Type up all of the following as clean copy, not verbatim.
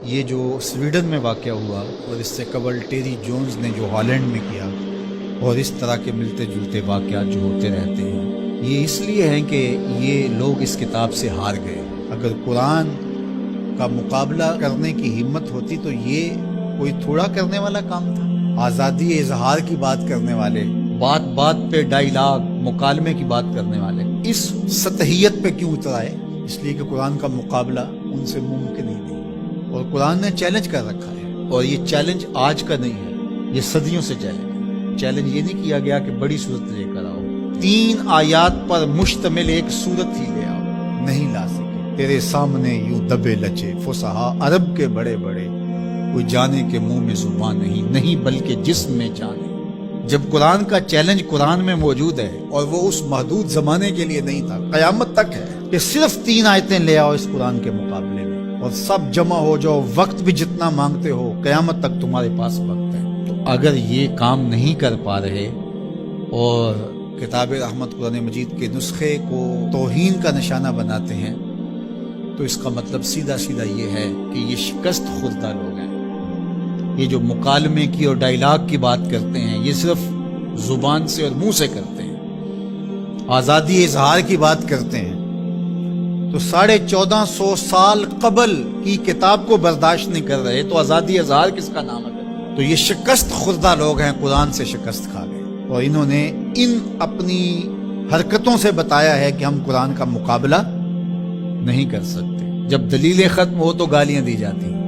یہ جو سویڈن میں واقعہ ہوا اور اس سے قبل ٹیری جونز نے جو ہالینڈ میں کیا اور اس طرح کے ملتے جلتے واقعات جو ہوتے رہتے ہیں، یہ اس لیے ہیں کہ یہ لوگ اس کتاب سے ہار گئے۔ اگر قرآن کا مقابلہ کرنے کی ہمت ہوتی تو یہ کوئی تھوڑا کرنے والا کام تھا۔ آزادی اظہار کی بات کرنے والے، بات بات پہ ڈائیلاگ مکالمے کی بات کرنے والے اس سطحیت پہ کیوں اتر آئے؟ اس لیے کہ قرآن کا مقابلہ ان سے ممکن ہی نہیں، اور قرآن نے چیلنج کر رکھا ہے، اور یہ چیلنج آج کا نہیں ہے، یہ صدیوں سے چیلنج یہ نہیں کیا گیا کہ بڑی صورت لے کر آؤ، 3 آیات پر مشتمل ایک صورت ہی لے آؤ، نہیں لا سکے۔ تیرے سامنے یوں دبے لچے فصحا عرب کے بڑے بڑے، کوئی جانے کے منہ میں زبان نہیں بلکہ جسم میں جانے۔ جب قرآن کا چیلنج قرآن میں موجود ہے اور وہ اس محدود زمانے کے لیے نہیں تھا، قیامت تک ہے کہ صرف 3 آیتیں لے آؤ اس قرآن کے مقابلے میں اور سب جمع ہو جاؤ، وقت بھی جتنا مانگتے ہو، قیامت تک تمہارے پاس وقت ہے۔ تو اگر یہ کام نہیں کر پا رہے اور کتاب رحمت قرآن مجید کے نسخے کو توہین کا نشانہ بناتے ہیں، تو اس کا مطلب سیدھا یہ ہے کہ یہ شکست خوردہ لوگ ہیں۔ یہ جو مکالمے کی اور ڈائیلاگ کی بات کرتے ہیں، یہ صرف زبان سے اور منہ سے کرتے ہیں۔ آزادی اظہار کی بات کرتے ہیں تو 1450 سال قبل کی کتاب کو برداشت نہیں کر رہے، تو آزادی اظہار کس کا نام ہے؟ تو یہ شکست خوردہ لوگ ہیں، قرآن سے شکست کھا گئے، اور انہوں نے ان اپنی حرکتوں سے بتایا ہے کہ ہم قرآن کا مقابلہ نہیں کر سکتے۔ جب دلیلیں ختم ہو تو گالیاں دی جاتی ہیں،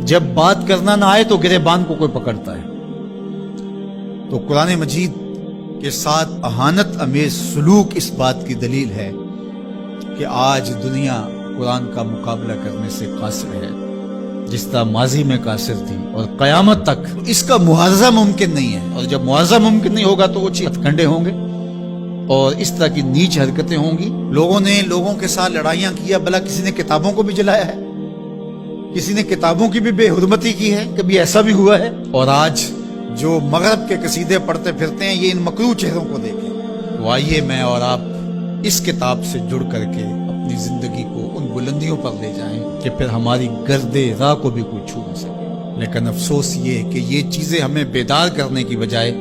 جب بات کرنا نہ آئے تو گریبان کو کوئی پکڑتا ہے۔ تو قرآن مجید کے ساتھ اہانت امیز سلوک اس بات کی دلیل ہے کہ آج دنیا قرآن کا مقابلہ کرنے سے قاصر ہے، جس طرح ماضی میں قاصر تھی، اور قیامت تک اس کا معاوضہ ممکن نہیں ہے۔ اور جب معاوضہ ممکن نہیں ہوگا تو وہ ہتھ کنڈے ہوں گے اور اس طرح کی نیچ حرکتیں ہوں گی۔ لوگوں نے لوگوں کے ساتھ لڑائیاں کیا، بھلا کسی نے کتابوں کو بھی جلایا ہے؟ کسی نے کتابوں کی بھی بے حرمتی کی ہے؟ کبھی ایسا بھی ہوا ہے؟ اور آج جو مغرب کے قصیدے پڑھتے پھرتے ہیں، یہ ان مکروہ چہروں کو دیکھیں۔ تو آئیے میں اور آپ اس کتاب سے جڑ کر کے اپنی زندگی کو ان بلندیوں پر لے جائیں کہ پھر ہماری گرد راہ کو بھی کوئی چھو نہ سکے۔ لیکن افسوس یہ کہ یہ چیزیں ہمیں بیدار کرنے کی بجائے،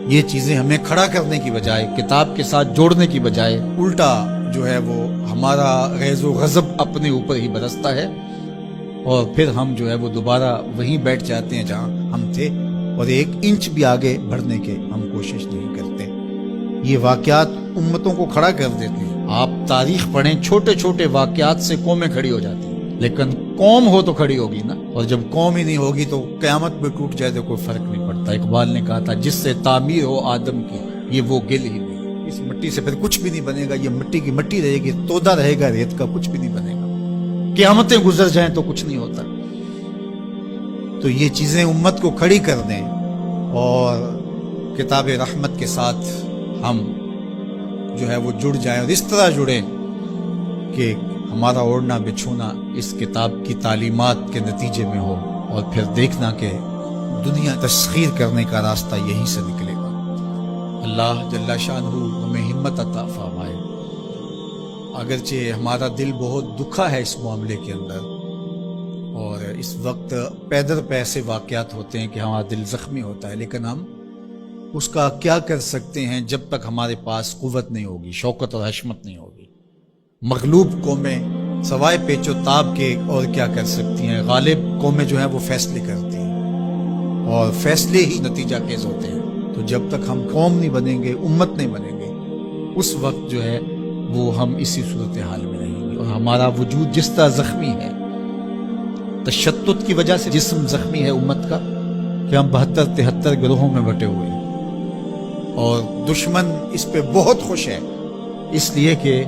یہ چیزیں ہمیں کھڑا کرنے کی بجائے، کتاب کے ساتھ جوڑنے کی بجائے، الٹا جو ہے وہ ہمارا غیظ و غضب اپنے اوپر ہی برستا ہے، اور پھر ہم جو ہے وہ دوبارہ وہیں بیٹھ جاتے ہیں جہاں ہم تھے، اور 1 انچ بھی آگے بڑھنے کے ہم کوشش نہیں کرتے۔ یہ واقعات امتوں کو کھڑا کر دیتے ہیں۔ آپ تاریخ پڑھیں، چھوٹے چھوٹے واقعات سے قومیں کھڑی ہو جاتی ہیں، لیکن قوم ہو تو کھڑی ہوگی نا، اور جب قوم ہی نہیں ہوگی تو قیامت بھی ٹوٹ جائے تو کوئی فرق نہیں پڑتا۔ اقبال نے کہا تھا، جس سے تعمیر ہو آدم کی، یہ وہ گل ہی نہیں۔ اس مٹی سے پھر کچھ بھی نہیں بنے گا، یہ مٹی کی مٹی رہے گی، تودا رہے گا ریت کا، کچھ بھی نہیں بنے گا۔ قیامتیں گزر جائیں تو کچھ نہیں ہوتا۔ تو یہ چیزیں امت کو کھڑی کر دیں اور کتاب رحمت کے ساتھ ہم جو ہے وہ جڑ جائیں، اور اس طرح جڑیں کہ ہمارا اوڑھنا بچھونا اس کتاب کی تعلیمات کے نتیجے میں ہو، اور پھر دیکھنا کہ دنیا تسخیر کرنے کا راستہ یہیں سے نکلے گا۔ اللہ جل شانہ ہمیں ہمت عطا فرمائے۔ اگرچہ ہمارا دل بہت دکھا ہے اس معاملے کے اندر، اور اس وقت پے در پے ایسے واقعات ہوتے ہیں کہ ہمارا دل زخمی ہوتا ہے، لیکن ہم اس کا کیا کر سکتے ہیں جب تک ہمارے پاس قوت نہیں ہوگی، شوکت اور حشمت نہیں ہوگی۔ مغلوب قومیں سوائے پیچ و تاب کے اور کیا کر سکتی ہیں؟ غالب قومیں جو ہیں وہ فیصلے کرتی ہیں، اور فیصلے ہی نتیجہ خیز ہوتے ہیں۔ تو جب تک ہم قوم نہیں بنیں گے، امت نہیں بنیں گے، اس وقت جو ہے وہ ہم اسی صورتحال میں رہیں گے، اور ہمارا وجود جس طرح زخمی ہے، تشتت کی وجہ سے جسم زخمی ہے امت کا، کہ ہم 72-73 گروہوں میں بٹے ہوئے ہیں، اور دشمن اس پہ بہت خوش ہے، اس لیے کہ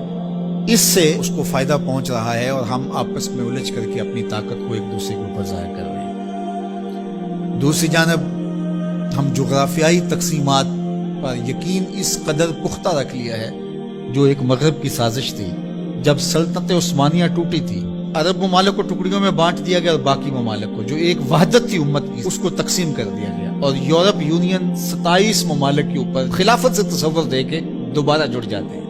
اس سے اس کو فائدہ پہنچ رہا ہے، اور ہم آپس میں الجھ کر کے اپنی طاقت کو ایک دوسرے کے اوپر ظاہر کر رہے ہیں۔ دوسری جانب ہم جغرافیائی تقسیمات پر یقین اس قدر پختہ رکھ لیا ہے، جو ایک مغرب کی سازش تھی۔ جب سلطنت عثمانیہ ٹوٹی تھی، عرب ممالک کو ٹکڑیوں میں بانٹ دیا گیا، اور باقی ممالک کو جو ایک وحدت تھی امت کی، اس کو تقسیم کر دیا گیا، اور یورپ یونین 27 ممالک کے اوپر خلافت سے تصور دے کے دوبارہ جڑ جاتے ہیں۔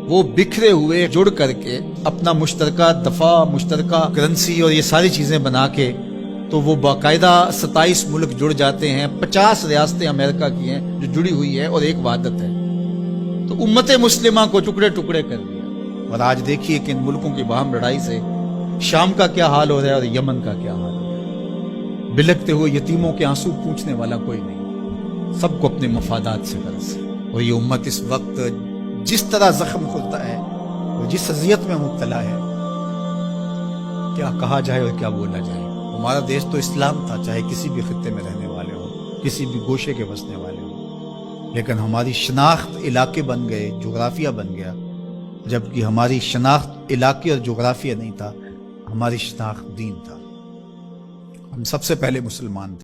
وہ بکھرے ہوئے جڑ کر کے اپنا مشترکہ دفاع، مشترکہ کرنسی اور یہ ساری چیزیں بنا کے تو وہ باقاعدہ 27 ملک جڑ جاتے ہیں. 50 ریاستیں امریکہ کی ہیں جو جڑی ہوئی ہے اور ایک وحدت ہے. تو امت مسلمہ کو ٹکڑے ٹکڑے کر دیا. اور آج دیکھیے کہ ان ملکوں کی باہم لڑائی سے شام کا کیا حال ہو رہا ہے اور یمن کا کیا حال ہو رہا ہے. بلکتے ہوئے یتیموں کے آنسو پوچھنے والا کوئی نہیں. سب کو اپنے مفادات سے غرض ہے. اور یہ امت اس وقت جس طرح زخم کھلتا ہے اور جس اذیت میں مبتلا ہے، کیا کہا جائے اور کیا بولا جائے. ہمارا دیش تو اسلام تھا، چاہے کسی بھی خطے میں رہنے والے ہوں، کسی بھی گوشے کے بسنے والے ہوں. لیکن ہماری شناخت علاقے بن گئے، جغرافیہ بن گیا. جبکہ ہماری شناخت علاقے اور جغرافیہ نہیں تھا، ہماری شناخت دین تھا. ہم سب سے پہلے مسلمان تھے.